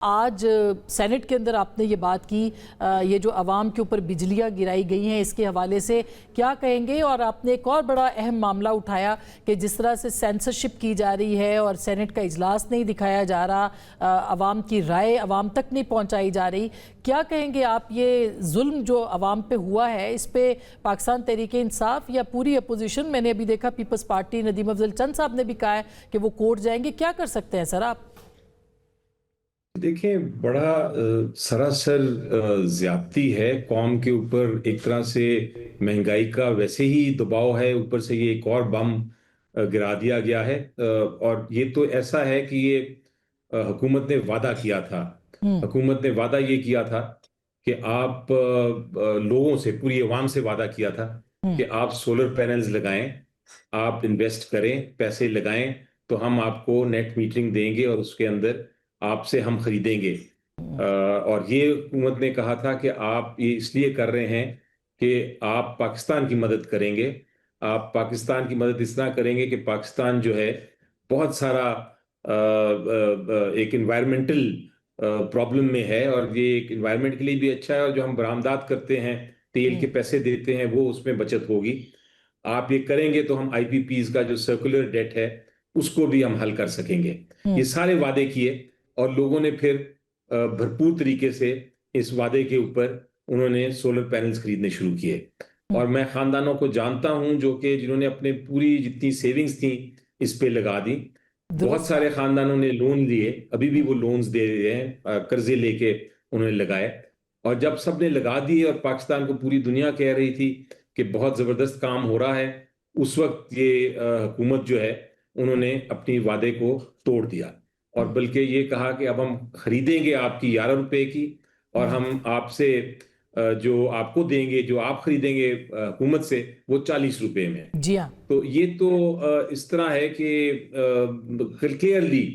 آج سینٹ کے اندر آپ نے یہ بات کی، یہ جو عوام کے اوپر بجلیاں گرائی گئی ہیں اس کے حوالے سے کیا کہیں گے؟ اور آپ نے ایک اور بڑا اہم معاملہ اٹھایا کہ جس طرح سے سینسرشپ کی جا رہی ہے اور سینٹ کا اجلاس نہیں دکھایا جا رہا، عوام کی رائے عوام تک نہیں پہنچائی جا رہی، کیا کہیں گے آپ؟ یہ ظلم جو عوام پہ ہوا ہے اس پہ پاکستان تحریک انصاف یا پوری اپوزیشن، میں نے ابھی دیکھا پیپلز پارٹی ندیم افضل چند صاحب نے بھی کہا ہے کہ وہ کورٹ جائیں گے، کیا کر سکتے ہیں سر آپ؟ دیکھیں، بڑا سراسر زیادتی ہے قوم کے اوپر، ایک طرح سے مہنگائی کا ویسے ہی دباؤ ہے، اوپر سے یہ ایک اور بم گرا دیا گیا ہے۔ اور یہ تو ایسا ہے کہ یہ حکومت نے وعدہ کیا تھا، حکومت نے وعدہ یہ کیا تھا کہ آپ لوگوں سے، پوری عوام سے وعدہ کیا تھا کہ آپ سولر پینلز لگائیں، آپ انویسٹ کریں، پیسے لگائیں تو ہم آپ کو نیٹ میٹرنگ دیں گے اور اس کے اندر آپ سے ہم خریدیں گے۔ اور یہ حکومت نے کہا تھا کہ آپ یہ اس لیے کر رہے ہیں کہ آپ پاکستان کی مدد کریں گے، آپ پاکستان کی مدد اس طرح کریں گے کہ پاکستان جو ہے بہت سارا ایک انوائرمنٹل پرابلم میں ہے، اور یہ ایک انوائرمنٹ کے لیے بھی اچھا ہے، اور جو ہم برآمدات کرتے ہیں، تیل کے پیسے دیتے ہیں، وہ اس میں بچت ہوگی۔ آپ یہ کریں گے تو ہم آئی پی پیز کا جو سرکولر ڈیٹ ہے اس کو بھی ہم حل کر سکیں گے۔ یہ سارے وعدے کیے اور لوگوں نے پھر بھرپور طریقے سے اس وعدے کے اوپر انہوں نے سولر پینلز خریدنے شروع کیے۔ اور میں خاندانوں کو جانتا ہوں جو کہ جنہوں نے اپنے پوری جتنی سیونگز تھیں اس پہ لگا دی۔ بہت سارے خاندانوں نے لون لیے، ابھی بھی وہ لونز دے رہے ہیں، قرضے لے کے انہوں نے لگائے۔ اور جب سب نے لگا دیے اور پاکستان کو پوری دنیا کہہ رہی تھی کہ بہت زبردست کام ہو رہا ہے، اس وقت یہ حکومت جو ہے انہوں نے اپنی وعدے کو توڑ دیا، اور بلکہ یہ کہا کہ اب ہم خریدیں گے آپ کی 11 روپے کی، اور ہم آپ سے جو آپ کو دیں گے، جو آپ خریدیں گے حکومت سے، وہ 40 روپے میں۔ جی ہاں، تو یہ تو اس طرح ہے کہ کلیئرلی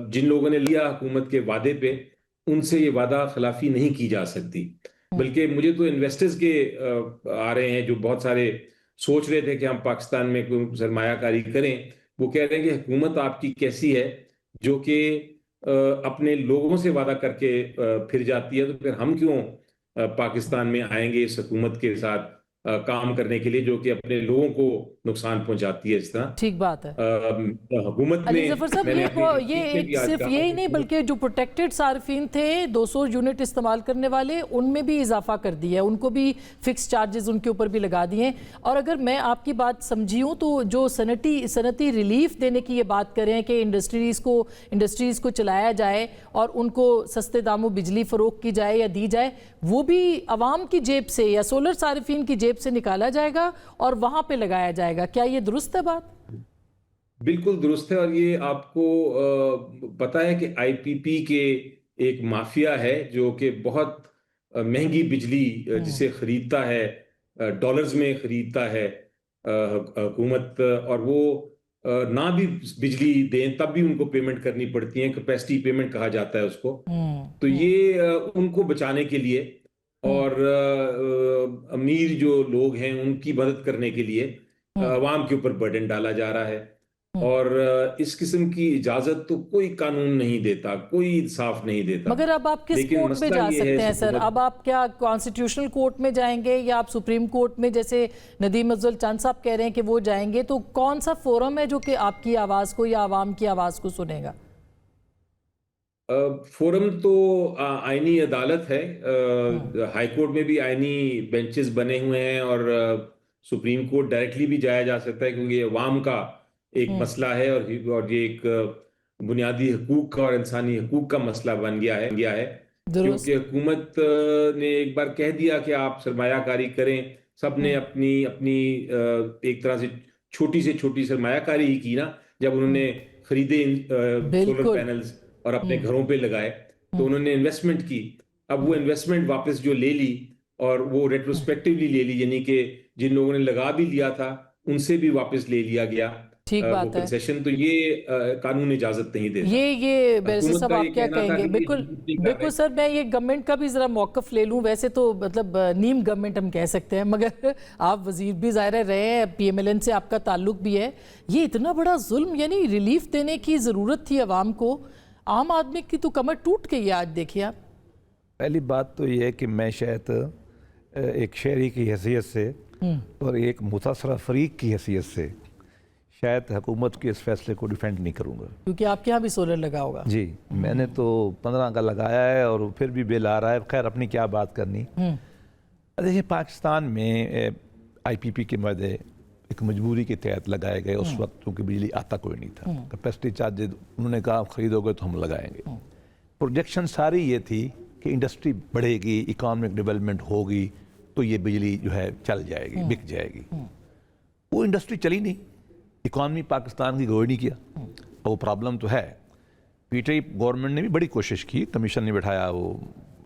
جن لوگوں نے لیا حکومت کے وعدے پہ، ان سے یہ وعدہ خلافی نہیں کی جا سکتی۔ بلکہ مجھے تو انویسٹرز کے آ رہے ہیں جو بہت سارے سوچ رہے تھے کہ ہم پاکستان میں کوئی سرمایہ کاری کریں، وہ کہہ رہے ہیں کہ حکومت آپ کی کیسی ہے جو کہ اپنے لوگوں سے وعدہ کر کے پھر جاتی ہے، تو پھر ہم کیوں پاکستان میں آئیں گے اس حکومت کے ساتھ کام کرنے کے لیے جو کہ اپنے لوگوں کو نقصان پہنچاتی ہے اس طرح۔ ٹھیک بات ہے حکومت علی نے، ظفر صاحب، میں نے اپنی یہ بھی آج صرف کہا یہی نہیں بلکہ جو پروٹیکٹڈ صارفین تھے 200 یونٹ استعمال کرنے والے، ان میں بھی اضافہ کر دیا ہے، ان کو بھی فکس چارجز ان کے اوپر بھی لگا دیے ہیں۔ اور اگر میں آپ کی بات سمجھی ہوں تو جو صنعتی ریلیف دینے کی یہ بات کریں کہ انڈسٹریز کو چلایا جائے اور ان کو سستے داموں بجلی فروخت کی جائے یا دی جائے، وہ بھی عوام کی جیب سے یا سولر صارفین کی جیب سے نکالا جائے گا اور وہاں پہ لگایا جائے گا، کیا یہ درست ہے بات؟ بالکل درست ہے۔ اور یہ آپ کو پتا ہے کہ آئی پی پی کے ایک مافیا ہے جو کہ بہت مہنگی بجلی جسے خریدتا ہے، ڈالرز میں خریدتا ہے حکومت، اور وہ نہ بھی بجلی دیں تب بھی ان کو پیمنٹ کرنی پڑتی ہے، کیپیسٹی پیمنٹ کہا جاتا ہے اس کو۔ تو یہ ان کو بچانے کے لیے اور امیر جو لوگ ہیں ان کی مدد کرنے کے لیے عوام کے اوپر برڈن ڈالا جا رہا ہے۔ اور اس قسم کی اجازت تو کوئی قانون نہیں دیتا، کوئی انصاف نہیں دیتا۔ مگر اب آپ کس لیکن کورٹ میں مسئلہ جا یہ سکتے ہے ہیں سر؟ اب آپ کیا کانسٹیٹیوشنل کورٹ میں جائیں گے یا آپ سپریم کورٹ میں، جیسے ندیم افضل چند صاحب کہہ رہے ہیں کہ وہ جائیں گے؟ تو کون سا فورم ہے جو کہ آپ کی آواز کو یا عوام کی آواز کو سنے گا؟ فورم تو آئینی عدالت ہے، ہائی کورٹ میں بھی آئینی بینچز بنے ہوئے ہیں، اور سپریم کورٹ ڈائریکٹلی بھی جایا جا سکتا ہے، کیونکہ یہ عوام کا ایک مسئلہ ہے، اور یہ ایک بنیادی حقوق کا اور انسانی حقوق کا مسئلہ بن گیا ہے۔ کیونکہ حکومت نے ایک بار کہہ دیا کہ آپ سرمایہ کاری کریں، سب نے اپنی ایک طرح سے چھوٹی سے چھوٹی سرمایہ کاری ہی کی نا، جب انہوں نے خریدے سولر پینلز اور اپنے گھروں پہ لگائے تو انہوں نے انویسٹمنٹ کی۔ اب وہ انویسٹمنٹ واپس جو لے لی، اور وہ ریٹروسپیکٹیولی لے لی، یعنی کہ جن لوگوں نے لگا بھی لیا تھا ان سے بھی واپس لے لیا گیا وہ کنسیشن، تو یہ قانون اجازت نہیں دیتا۔ یہ بیرسٹر صاحب آپ کیا کہیں گے؟ بالکل سر، میں یہ گورنمنٹ کا بھی ذرا موقف لے لوں، ویسے تو مطلب نیم گورنمنٹ ہم کہہ سکتے ہیں، مگر آپ وزیر بھی ظاہر رہے ہیں، پی ایم ایل این سے آپ کا تعلق بھی ہے، یہ اتنا بڑا ظلم، یعنی ریلیف دینے کی ضرورت تھی عوام کو، عام آدمی کی تو کمر ٹوٹ گئی ہے آج، دیکھیے آپ. پہلی بات تو یہ ہے کہ میں شاید ایک شہری کی حیثیت سے اور ایک متاثرہ فریق کی حیثیت سے شاید حکومت کے اس فیصلے کو ڈیفینڈ نہیں کروں گا، کیونکہ آپ کے یہاں بھی سولر لگا ہوگا. جی میں نے تو 15 کا لگایا ہے اور پھر بھی بل آ رہا ہے. خیر اپنی کیا بات کرنی. دیکھیے پاکستان میں آئی پی پی کے معاہدے ایک مجبوری کے تحت لگائے گئے اس وقت، کیونکہ بجلی آتا کوئی نہیں تھا. کیپیسٹی چارجز انہوں نے کہا خریدو گے تو ہم لگائیں گے. پروجیکشن ساری یہ تھی کہ انڈسٹری بڑھے گی، اکانومک ڈیولپمنٹ ہوگی تو یہ بجلی جو ہے چل جائے گی، بک جائے گی. وہ انڈسٹری چلی نہیں، اکانومی پاکستان کی گروہ نہیں کیا. وہ پرابلم تو ہے. پی ٹی آئی گورنمنٹ نے بھی بڑی کوشش کی، کمیشن نے بٹھایا وہ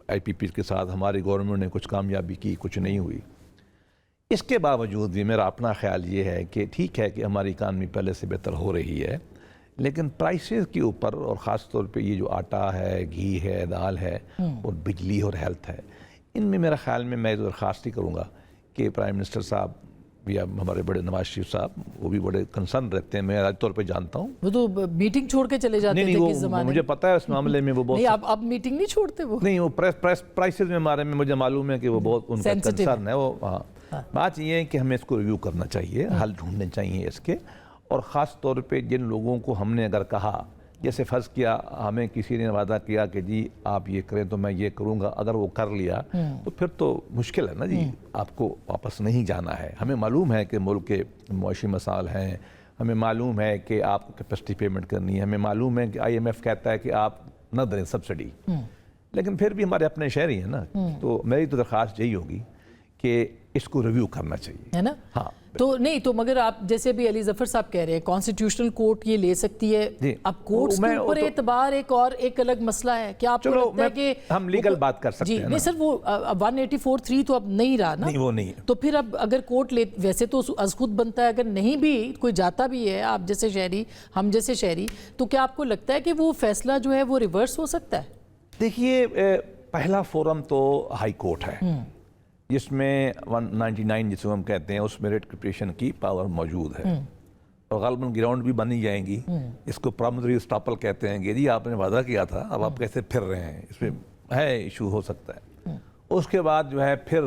آئی پی پی کے ساتھ، ہماری گورنمنٹ نے کچھ کامیابی کی، کچھ نہیں ہوئی. اس کے باوجود بھی میرا اپنا خیال یہ ہے کہ ٹھیک ہے کہ ہماری اکانومی پہلے سے بہتر ہو رہی ہے، لیکن پرائسز کے اوپر اور خاص طور پہ یہ جو آٹا ہے، گھی ہے، دال ہے اور بجلی اور ہیلتھ ہے، ان میں میرا خیال میں درخواست ہی کروں گا کہ پرائم منسٹر صاحب یا ہمارے بڑے نواز شریف صاحب وہ بھی بڑے کنسرن رہتے ہیں. میں آج طور پہ جانتا ہوں وہ تو میٹنگ چھوڑ کے چلے جاتے تھے کس زمانے میں. مجھے پتا ہے اس معاملے میں وہ بہت نہیں اب میٹنگ نہیں چھوڑتے وہ. نہیں وہ پرائسز میں ہمارے میں مجھے معلوم ہے کہ وہ بہت ان کا کنسرن ہے. وہ بات یہ ہے کہ ہمیں اس کو ریویو کرنا چاہیے، حل ڈھونڈنے چاہیے اس کے. اور خاص طور پہ جن لوگوں کو ہم نے اگر کہا، جیسے فرض کیا ہمیں کسی نے وعدہ کیا کہ جی آپ یہ کریں تو میں یہ کروں گا، اگر وہ کر لیا تو پھر تو مشکل ہے نا جی، آپ کو واپس نہیں جانا ہے. ہمیں معلوم ہے کہ ملک کے معاشی مسائل ہیں، ہمیں معلوم ہے کہ آپ کو کیپیسٹی پیمنٹ کرنی ہے، ہمیں معلوم ہے کہ آئی ایم ایف کہتا ہے کہ آپ نہ دیں سبسڈی، لیکن پھر بھی ہمارے اپنے شہری ہیں نا. تو میری تو درخواست یہی ہوگی کہ اس کو ریویو کرنا چاہیے، ہے نا. ہاں تو نہیں تو مگر آپ جیسے بھی علی ظفر صاحب کہہ رہے ہیں کانسٹیٹیوشنل کورٹ یہ لے سکتی ہے. اب کورٹس کے اوپر اعتبار ایک الگ مسئلہ ہے. کیا آپ کو لگتا ہے کہ ہم لیگل بات کر سکتے ہیں؟ جی نہیں سر، وہ 184(3) تو اب نہیں رہا نا. نہیں وہ نہیں. تو پھر اب اگر کورٹ ویسے تو از خود بنتا ہے، اگر نہیں بھی کوئی جاتا بھی ہے آپ جیسے شہری، ہم جیسے شہری، تو کیا آپ کو لگتا ہے کہ وہ فیصلہ جو ہے وہ ریورس ہو سکتا ہے؟ دیکھیے پہلا فورم تو ہائی کورٹ ہے جس میں 199 جسے ہم کہتے ہیں، اس میں ریٹ کریپٹیشن کی پاور موجود ہے اور غالباً گراؤنڈ بھی بنی جائیں گی. اس کو پرامنری اسٹاپل کہتے ہیں کہ جی آپ نے وعدہ کیا تھا، اب آپ کیسے پھر رہے ہیں، اس میں ہے ایشو ہو سکتا ہے. اس کے بعد جو ہے پھر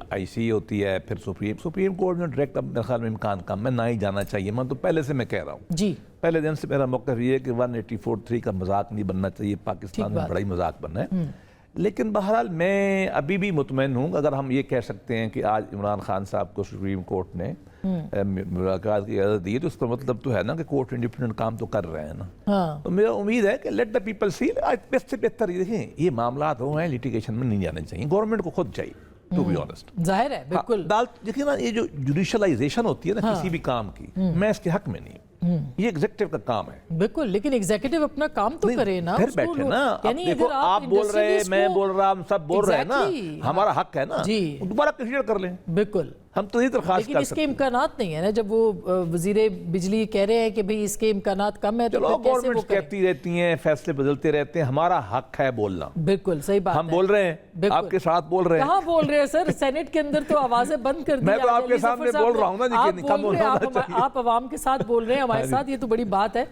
آئی سی ہوتی ہے، پھر سپریم کورٹ میں ڈائریکٹ اب میرے خیال میں امکان کم ہے، نہ ہی جانا چاہیے. میں تو پہلے سے میں کہہ رہا ہوں جی، پہلے دن سے میرا موقف یہ ہے کہ 184(3) کا مذاق نہیں بننا چاہیے. پاکستان میں بڑا ہی مذاق بننا ہے. لیکن بہرحال میں ابھی بھی مطمئن ہوں. اگر ہم یہ کہہ سکتے ہیں کہ آج عمران خان صاحب کو سپریم کورٹ نے ملاقات کی اجازت دی ہے تو اس کا مطلب تو ہے نا کہ کورٹ انڈیپینڈنٹ کام تو کر رہے ہیں نا. تو میرا امید ہے کہ لیٹ دا پیپل سی. بہتر سے بہتر یہ دیکھیں، یہ معاملات ہو ہیں لیٹیگیشن میں نہیں جانے چاہیے. گورنمنٹ کو خود چاہیے ٹو بی آنسٹ. ظاہر ہے بالکل. دیکھیں نا، یہ جو جوڈیشلائزیشن ہوتی ہے نا کسی بھی کام کی، میں اس کے حق میں نہیں. یہ ایگزیکٹو کا کام ہے بالکل، لیکن ایگزیکٹو اپنا کام تو کرے نا. پھر بیٹھے نا. دیکھو آپ بول رہے ہیں، میں بول رہا، ہم سب بول رہے ہیں نا، ہمارا حق ہے نا. دوبارہ کنسیڈر کر لیں. بالکل، ہم تو یہ درخواست لیکن اس کے امکانات نہیں ہے نا. جب وہ وزیر بجلی کہہ رہے ہیں کہ بھئی اس کے امکانات کم ہے، تو گورنمنٹ کہتی رہتی ہیں، فیصلے بدلتے رہتے ہیں. ہمارا حق ہے بولنا. بالکل صحیح بات ہے. ہم بول رہے ہیں، آپ کے ساتھ بول رہے ہیں. کہاں بول رہے ہیں سر؟ سینٹ کے اندر تو آوازیں بند کر دی. میں تو آپ کے سامنے بول رہا ہوں نا. آپ عوام کے ساتھ بول رہے ہیں، ہمارے ساتھ، یہ تو بڑی بات ہے.